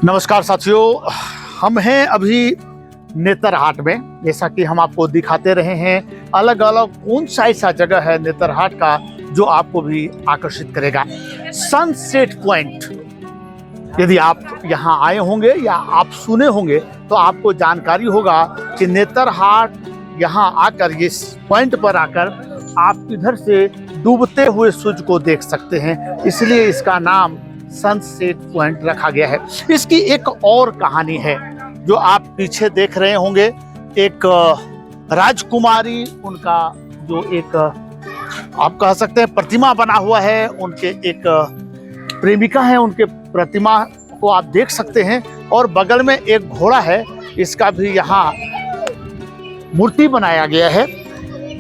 नमस्कार साथियों, हम हैं अभी नेतरहाट में। जैसा कि हम आपको दिखाते रहे हैं, अलग अलग कौन सा ऐसा जगह है नेतरहाट का जो आपको भी आकर्षित करेगा। सनसेट पॉइंट, यदि आप यहाँ आए होंगे या आप सुने होंगे तो आपको जानकारी होगा कि नेतरहाट यहाँ आकर, इस पॉइंट पर आकर आप इधर से डूबते हुए सूरज को देख सकते हैं, इसलिए इसका नाम सनसेट पॉइंट रखा गया है। इसकी एक और कहानी है जो आप पीछे देख रहे होंगे। एक राजकुमारी, उनका जो एक आप कह सकते हैं प्रतिमा बना हुआ है, उनके एक प्रेमिका है, उनके प्रतिमा को आप देख सकते हैं। और बगल में एक घोड़ा है, इसका भी यहाँ मूर्ति बनाया गया है।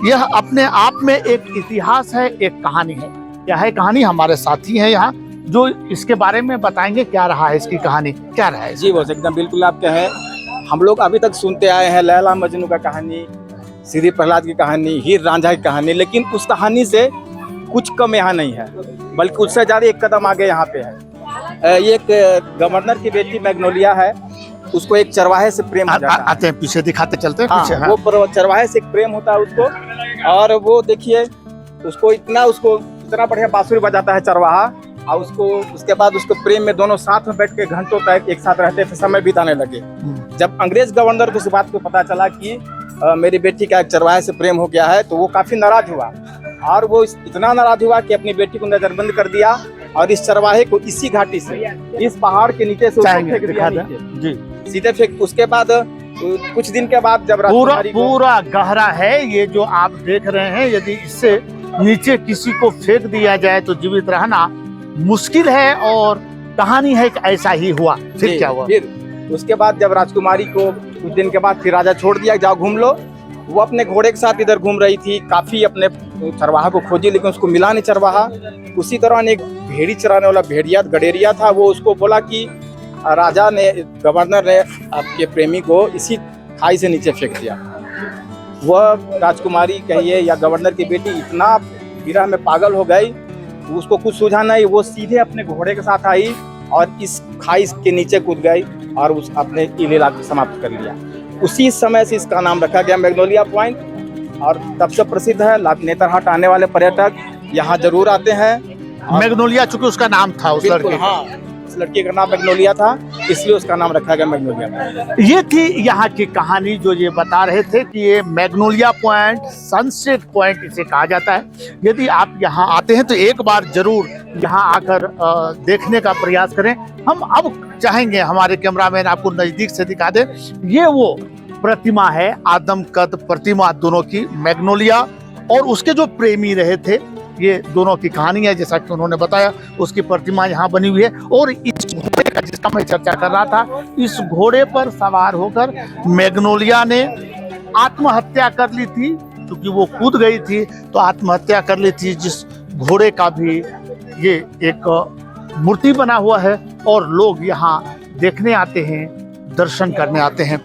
यह अपने आप में एक इतिहास है, एक कहानी है। यह है कहानी, हमारे साथी हैं यहाँ जो इसके बारे में बताएंगे। क्या रहा है इसकी कहानी, क्या रहा है? जी बॉस, एकदम बिल्कुल आप कहें। हम लोग अभी तक सुनते आए हैं लैला मजनू का कहानी, श्री प्रहलाद की कहानी, हीर रांझा की कहानी, लेकिन उस कहानी से कुछ कम यहाँ नहीं है, बल्कि उससे ज़्यादा एक कदम आगे यहाँ पे है। ये एक गवर्नर की बेटी मैग्नोलिया है, उसको एक चरवाहे से प्रेम हो जाता है। आते हैं पीछे, दिखाते चलते हैं पीछे। हाँ, वो चरवाहे से एक प्रेम होता है उसको, और वो देखिए उसको इतना बढ़िया बांसुरी बजाता है चरवाहा। और उसके बाद उसको प्रेम में दोनों साथ में बैठ के घंटों तक एक साथ रहते थे, समय बिताने लगे। जब अंग्रेज गवर्नर को इस बात को पता चला कि मेरी बेटी का एक चरवाहे से प्रेम हो गया है, तो वो काफी नाराज हुआ। और वो इतना नाराज हुआ कि अपनी बेटी को नजरबंद कर दिया और इस चरवाहे को इसी घाटी से, इस पहाड़ के नीचे से फेंक दिया जी, सीधे फेंक। उसके बाद कुछ दिन के बाद जब पूरा गहरा है ये जो आप देख रहे हैं, यदि इससे नीचे किसी को फेंक दिया जाए तो जीवित रहना मुश्किल है। और कहानी है कि ऐसा ही हुआ। फिर क्या हुआ? फिर उसके बाद जब राजकुमारी को कुछ दिन के बाद फिर राजा छोड़ दिया, जाओ घूम लो। वो अपने घोड़े के साथ इधर घूम रही थी, काफी अपने चरवाहा को खोजी, लेकिन उसको मिला नहीं चरवाहा। उसी दौरान एक भेड़ी चराने वाला गडेरिया था, वो उसको बोला कि राजा ने, गवर्नर ने आपके प्रेमी को इसी खाई से नीचे फेंक दिया। वह राजकुमारी कहिए या गवर्नर की बेटी इतना विरह में पागल हो गई, उसको कुछ सूझा नहीं। वो सीधे अपने घोड़े के साथ आई और इस खाई के नीचे कूद गई और अपने लीला को समाप्त कर लिया। उसी समय से इसका नाम रखा गया मैग्नोलिया पॉइंट, और तब से प्रसिद्ध है। नेतरहाट आने वाले पर्यटक यहाँ जरूर आते हैं। मैग्नोलिया, चूंकि उसका नाम था उस लड़के, हाँ, उस लड़के का नाम मैग्नोलिया था, इसलिए उसका नाम रखा गया मैग्नोलिया। ये थी यहाँ की कहानी जो ये बता रहे थे कि ये मैग्नोलिया पॉइंट, सनसेट पॉइंट इसे कहा जाता है। यदि आप यहाँ आते हैं तो एक बार जरूर यहाँ आकर देखने का प्रयास करें। हम अब चाहेंगे हमारे कैमरामैन आपको नजदीक से दिखा दे। ये वो प्रतिमा है, आदमकद प्रतिमा दोनों की, मैग्नोलिया और उसके जो प्रेमी रहे थे, ये दोनों की कहानी है। जैसा कि उन्होंने बताया, उसकी प्रतिमा यहाँ बनी हुई है। और इस घोड़े का, जिसका मैं चर्चा कर रहा था, इस घोड़े पर सवार होकर मैग्नोलिया ने आत्महत्या कर ली थी। क्योंकि वो कूद गई थी तो आत्महत्या कर ली थी। जिस घोड़े का भी ये एक मूर्ति बना हुआ है और लोग यहाँ देखने आते हैं, दर्शन करने आते हैं।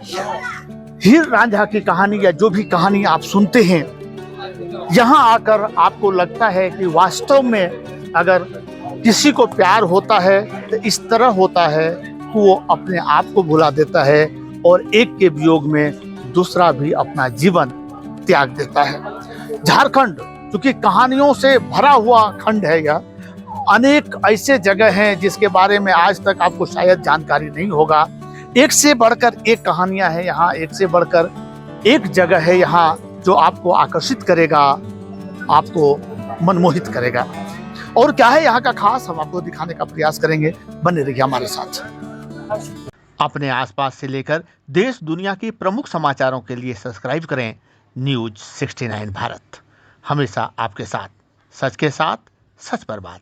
हीर रांझा की कहानी या जो भी कहानी आप सुनते हैं, यहाँ आकर आपको लगता है कि वास्तव में अगर किसी को प्यार होता है तो इस तरह होता है कि वो अपने आप को भुला देता है और एक के वियोग में दूसरा भी अपना जीवन त्याग देता है। झारखंड क्योंकि कहानियों से भरा हुआ खंड है, यह अनेक ऐसे जगह हैं जिसके बारे में आज तक आपको शायद जानकारी नहीं होगा। एक से बढ़कर एक कहानियां हैं यहाँ, एक से बढ़कर एक जगह है यहाँ जो आपको आकर्षित करेगा, आपको मनमोहित करेगा। और क्या है यहाँ का खास, हम आपको दिखाने का प्रयास करेंगे। बने रहिए हमारे साथ। अपने आसपास से लेकर देश दुनिया के प्रमुख समाचारों के लिए सब्सक्राइब करें न्यूज़ 69 भारत। हमेशा आपके साथ, सच के साथ, सच पर बात।